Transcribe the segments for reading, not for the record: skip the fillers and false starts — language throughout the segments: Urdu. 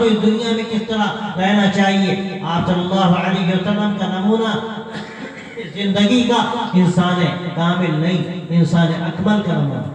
کو اس دنیا میں کس طرح رہنا چاہیے۔ آپ صلی اللہ علیہ وسلم کا نمونہ زندگی کا انسان کامل نہیں، انسان اکمل کا نمونہ۔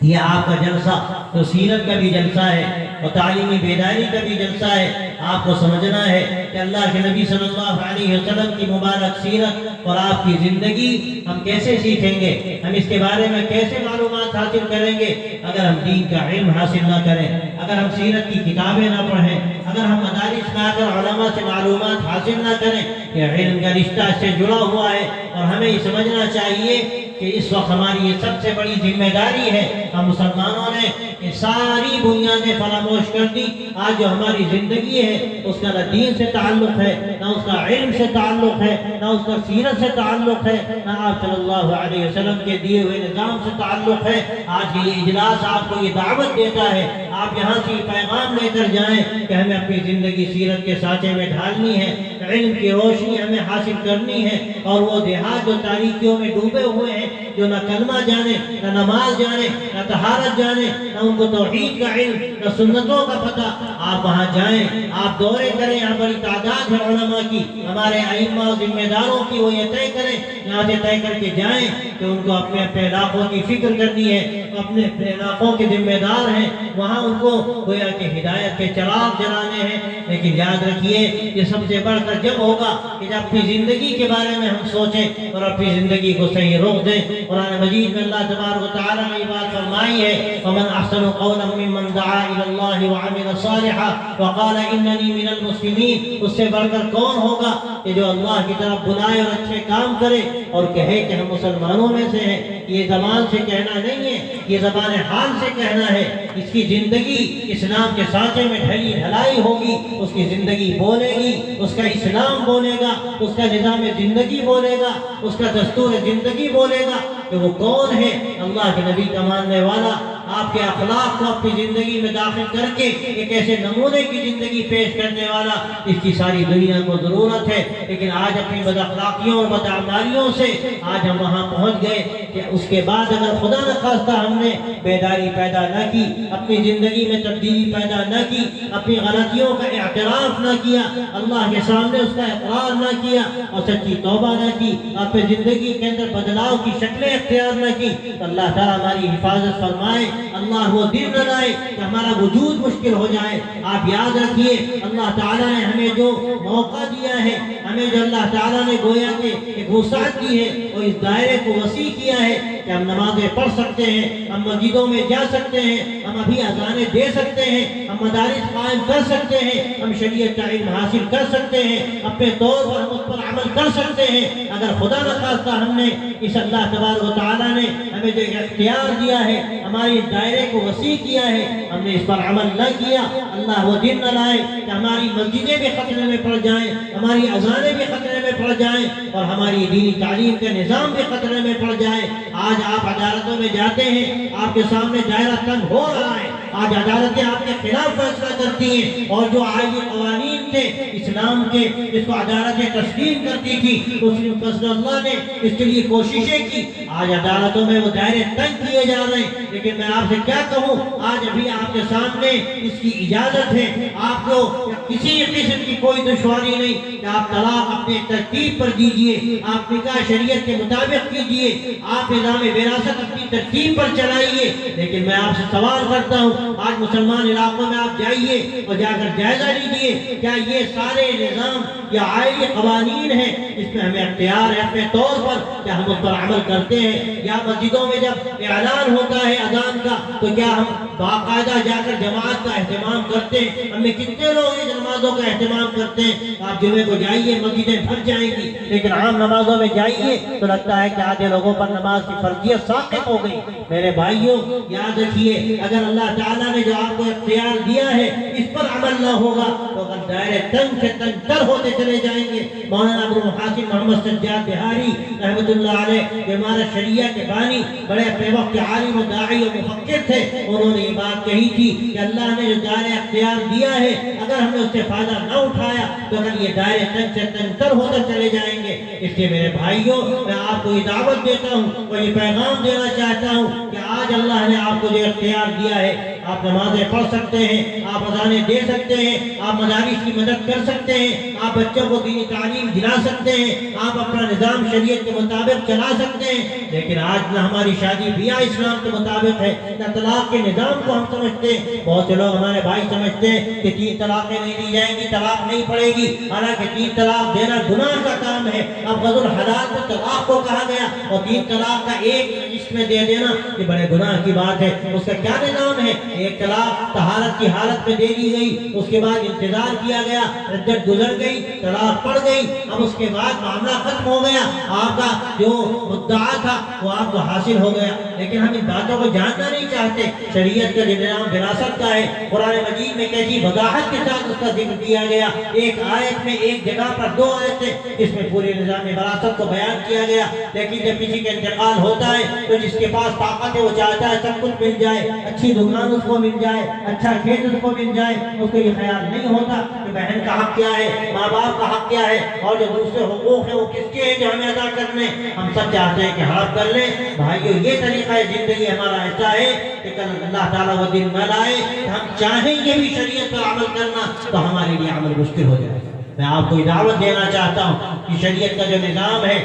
یہ آپ کا جلسہ تو سیرت کا بھی جلسہ ہے اور تعلیمی بیداری کا بھی جلسہ ہے۔ آپ کو سمجھنا ہے کہ اللہ کے نبی صلی اللہ علیہ وسلم کی مبارک سیرت اور آپ کی زندگی ہم کیسے سیکھیں گے، ہم اس کے بارے میں کیسے معلومات حاصل کریں گے اگر ہم دین کا علم حاصل نہ کریں، اگر ہم سیرت کی کتابیں نہ پڑھیں، اگر ہم مدارس میں آ کر علماء سے معلومات حاصل نہ کریں۔ یہ علم کا رشتہ اس سے جڑا ہوا ہے اور ہمیں یہ سمجھنا چاہیے کہ اس وقت ہماری یہ سب سے بڑی ذمہ داری ہے۔ ہم مسلمانوں نے یہ ساری بنیادیں فراموش کر دی۔ آج جو ہماری زندگی ہے اس کا نہ دین سے تعلق ہے، نہ اس کا علم سے تعلق ہے، نہ اس کا سیرت سے تعلق ہے، نہ آپ صلی اللہ علیہ وسلم کے دیے ہوئے نظام سے تعلق ہے۔ آج کے یہ اجلاس آپ کو یہ دعوت دیتا ہے، آپ یہاں سے یہ پیغام لے کر جائیں کہ ہمیں اپنی زندگی سیرت کے سانچے میں ڈھالنی ہے، علم کی روشنی ہمیں حاصل کرنی ہے، اور وہ دیہات جو تاریکیوں میں ڈوبے ہوئے ہیں، جو نہ کلمہ جانے، نہ نماز جانے، نہ طہارت جانے، نہ ان کو توحید کا علم، نہ سنتوں کا پتہ، آپ وہاں جائیں، آپ دورے کریں۔ یہاں بڑی تعداد ہے علماء کی، ہمارے ائمہ و ذمہ داروں کی، وہ یہ طے کریں، یہاں سے طے کر کے جائیں کہ ان کو اپنے اپنے علاقوں کی فکر کرنی ہے، اپنے اپنے علاقوں کے ذمہ دار ہیں، وہاں ان کو گویا کہ ہدایت کے چراغ جلانے ہیں۔ لیکن یاد رکھیے یہ سب سے بڑھ کر جب ہوگا کہ جب اپنی زندگی کے بارے میں ہم سوچیں اور اپنی زندگی کو صحیح رخ دیں۔ قرآن مجید میں اللہ تبارک و تعالیٰ نے یہ بات فرمائی ہے، وَمَنْ أَحْسَنُ قَوْلًا مِّمَّنْ دَعَا إِلَى اللَّهِ وَعَمِلَ صَالِحًا وَقَالَ إِنَّنِي مِنَ الْمُسْلِمِينَ۔ اس سے بڑھ کر کون ہوگا کہ جو اللہ کی طرف بلائے اور اچھے کام کرے اور کہے کہ ہم مسلمانوں میں سے ہیں۔ یہ زبان سے کہنا نہیں ہے، یہ زبان حال سے کہنا ہے۔ اس کی زندگی اسلام کے سانچے میں ڈھلی ڈھلائی ہوگی، اس کی زندگی بولے گی، اس کا اسلام بولے گا، اس کا نظام زندگی بولے گا، اس کا دستور زندگی بولے گا کہ وہ کون ہے، اللہ کے نبی کا ماننے والا، آپ کے اخلاق کو اپنی زندگی میں داخل کر کے ایک ایسے نمونے کی زندگی پیش کرنے والا۔ اس کی ساری دنیا کو ضرورت ہے، لیکن آج اپنی بد اخلاقیوں اور بد اعمالیوں سے آج ہم وہاں پہنچ گئے کہ اس کے بعد اگر خدا نخواستہ ہم نے بیداری پیدا نہ کی، اپنی زندگی میں تبدیلی پیدا نہ کی، اپنی غلطیوں کا اعتراف نہ کیا، اللہ کے سامنے اس کا اقرار نہ کیا اور سچی توبہ نہ کی، اپنی زندگی کے اندر بدلاؤ کی شکلیں اختیار نہ کی، تو اللہ تعالیٰ ہماری حفاظت فرمائے، اللہ وہ دن نہ لائے کہ ہمارا وجود مشکل ہو جائے۔ آپ یاد رکھیے اللہ تعالیٰ نے ہمیں جو موقع دیا ہے، ہمیں جو اللہ تعالیٰ نے گویا کہ ایک وسعت دی ہے، اور اس دائرے کو وسیع کیا ہے کہ ہم نمازیں پڑھ سکتے ہیں، ہم مسجدوں میں جا سکتے ہیں، ہم ابھی اذانیں دے سکتے ہیں، ہم مدارس قائم کر سکتے ہیں، ہم شریعت کا علم حاصل کر سکتے ہیں، اپنے طور پر ہم اس پر عمل کر سکتے ہیں۔ اگر خدا نخواستہ ہم نے اس اللہ تبارک و تعالیٰ نے ہمیں جو اختیار دیا ہے، ہماری دائرے کو وسیع کیا ہے، ہم نے اس پر عمل نہ کیا، اللہ وہ دن نہ لائے کہ ہماری مسجدیں بھی خطرے میں پڑ جائیں، ہماری اذانیں بھی خطرے میں پڑ جائیں، اور ہماری دینی تعلیم کا نظام بھی خطرے میں پڑ جائے۔ آج آپ عدالتوں میں جاتے ہیں، آپ کے سامنے دائرہ تنگ ہو رہا ہے، آج عدالتیں آپ کے خلاف فیصلہ کرتی ہیں، اور جو آئینی قوانین تھے اسلام کے جس کو عدالتیں تسلیم کرتی تھی، اس اللہ نے اس کے لیے کوششیں کی، آج عدالتوں میں وہ دائرے تنگ کیے جا رہے ہیں۔ لیکن میں آپ سے کیا کہوں، آج ابھی آپ کے سامنے اس کی اجازت ہے، آپ کو کسی قسم کی کوئی دشواری نہیں کہ آپ طلاق اپنے ترتیب پر دیجئے، آپ نکاح شریعت کے مطابق کیجئے، آپ نظام وراثت اپنی ترتیب پر چلائیے۔ لیکن میں آپ سے سوال کرتا ہوں، آج مسلمان علاقوں میں آپ جائیے اور جا کر جائزہ لیجئے، کیا یہ سارے نظام یا آئینی قوانین ہیں اس میں ہمیں اختیار ہے اپنے طور پر، کیا ہم اس پر عمل کرتے ہیں؟ یا مسجدوں میں جب اعلان ہوتا ہے اذان کا تو کیا ہم باقاعدہ جا کر جماعت کا اہتمام کرتے ہیں؟ ہم میں کتنے لوگ ہیں نمازوں کا اہتمام کرتے ہیں؟ آپ جمعے کو جائیے مسجدیں بھر جائیں گی، لیکن عام نمازوں میں جائیے تو لگتا ہے کہ آدھے لوگوں پر نماز کی فرضیت ساقط ہو گئی۔ میرے بھائیوں یاد رکھیے، اگر اللہ تعالیٰ نے جو آپ کو اختیار دیا ہے اس پر عمل نہ ہوگا تو اگر دائرے تنگ سے تنگ تر ہوتے چلے جائیں گے۔ مولانا ابو الحاسن محمد سجاد بہاری رحمۃ اللہ علیہ جو ہمارا شریعہ کے بانی بڑے اپنے وقت کے عالم و داعی و مفکر تھے، انہوں نے یہ بات کہی تھی کہ اللہ نے جو دائرہ اختیار دیا ہے اگر ہم نے اس سے فائدہ نہ اٹھایا تو اگر یہ دائرے تنگ سے تنگ تر ہوتے چلے جائیں گے۔ اس لیے میرے بھائیوں میں آپ کو یہ دعوت دیتا ہوں اور یہ پیغام دینا چاہتا ہوں کہ آج اللہ نے آپ کو جو اختیار دیا ہے آپ نمازیں پڑھ سکتے ہیں، آپ اذانیں دے سکتے ہیں، آپ مدارس کی مدد کر سکتے ہیں، آپ بچوں کو دینی تعلیم دلا سکتے ہیں، آپ اپنا نظام شریعت کے مطابق چلا سکتے ہیں، لیکن آج نہ ہماری شادی بیاہ اسلام کے مطابق ہے، نہ طلاق کے نظام کو ہم سمجھتے ہیں۔ بہت سے لوگ ہمارے بھائی سمجھتے ہیں کہ 3 طلاقیں نہیں دی جائیں گی، طلاق نہیں پڑے گی، حالانکہ 3 طلاق دینا گناہ کا کام ہے۔ اب غض الحلال کو طلاق کو کہا گیا اور 3 طلاق کا ایک لسٹ میں دے دینا یہ بڑے گناہ کی بات ہے۔ اس کا کیا نظام ہے؟ ایک طلاق طہارت کی حالت میں دے دی گئی، اس کے بعد انتظار کیا گیا، عدت گزر گئی، طلاق پڑ گئی، اب اس کے بعد معاملہ ختم ہو گیا، آپ کا جو مدعا تھا وہ آپ کو حاصل ہو گیا۔ لیکن ہم ان باتوں کو جاننا نہیں چاہتے۔ شریعت کا نظام وراثت کا ہے، قرآن مجید میں کیسی وضاحت کے ساتھ اس کا ذکر کیا گیا، ایک آیت میں ایک جگہ پر 2 آیتیں اس میں پورے نظام وراثت کو بیان کیا گیا۔ لیکن جب کسی کا انتقال ہوتا ہے تو جس کے پاس طاقت ہے وہ چاہتا ہے سب کچھ مل جائے، اچھی دکان اس کو مل جائے، اچھا کھیت اس کو مل جائے، اس کو یہ خیال نہیں ہوتا کہ بہن کا حق کیا ہے، ماں باپ کا حق کیا ہے، اور جو دوسرے حقوق ہیں وہ کس کے ہیں جو ہمیں ادا کرنے۔ ہم سب چاہتے ہیں کہ ہڑپ کر لیں۔ بھائیو یہ طریقہ زندگی ہمارا ایسا ہے کہ کل اللہ تعالیٰ وہ دن نہ لائے کہ ہم چاہیں گے بھی شریعت پر عمل کرنا تو ہمارے لیے عمل مشکل ہو جائے۔ میں آپ کو دعوت دینا چاہتا ہوں کہ شریعت کا جو نظام ہے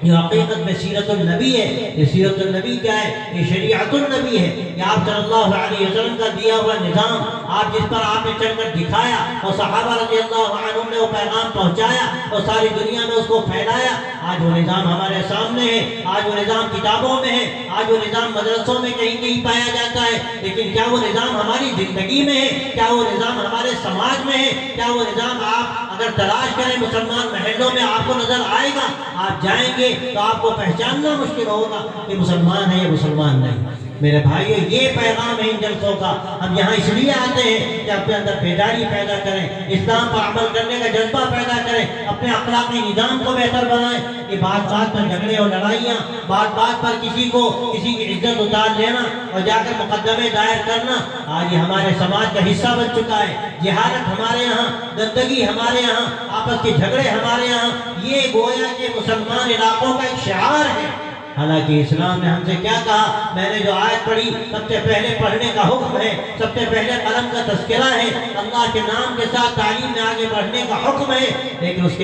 یہ حقیقت میں سیرت النبی ہے۔ یہ سیرت النبی کیا ہے؟ یہ شریعت النبی ہے۔ یہ آپ صلی اللہ علیہ وسلم کا دیا ہوا نظام، آپ جس پر آپ نے چل کر دکھایا اور صحابہ رضی اللہ عنہم نے وہ پیغام پہنچایا اور ساری دنیا میں اس کو پھیلایا۔ آج وہ نظام ہمارے سامنے ہے، آج وہ نظام کتابوں میں ہے، آج وہ نظام مدرسوں میں کہیں کہیں پایا جاتا ہے، لیکن کیا وہ نظام ہماری زندگی میں ہے؟ کیا وہ نظام ہمارے سماج میں ہے؟ کیا وہ نظام آپ اگر تلاش کریں مسلمان محلوں میں آپ کو نظر آئے گا؟ آپ جائیں گے تو آپ کو پہچاننا مشکل ہوگا کہ مسلمان ہے یا مسلمان نہیں۔ میرے بھائیو یہ پیغام ہے ان جلسوں کا۔ ہم یہاں اس لیے آتے ہیں کہ اپنے اندر بیداری پیدا کریں، اسلام پر عمل کرنے کا جذبہ پیدا کریں، اپنے اخلاقی نظام کو بہتر بنائیں۔ یہ بات بات پر جھگڑے اور لڑائیاں، بات بات پر کسی کی عزت اتار لینا اور جا کر مقدمے دائر کرنا آج یہ ہمارے سماج کا حصہ بن چکا ہے۔ جہالت ہمارے یہاں، گندگی ہمارے یہاں، آپس کے جھگڑے ہمارے یہاں، یہ گویا کہ مسلمان علاقوں کا ایک شعار ہے۔ حالانکہ اسلام نے ہم سے کیا کہا؟ میں نے جو آیت پڑھی، سب سے پہلے پڑھنے کا حکم ہے، سب سے پہلے قلم کا تذکرہ ہے، اللہ کے نام کے ساتھ تعلیم میں آگے بڑھنے کا حکم ہے، لیکن اس کے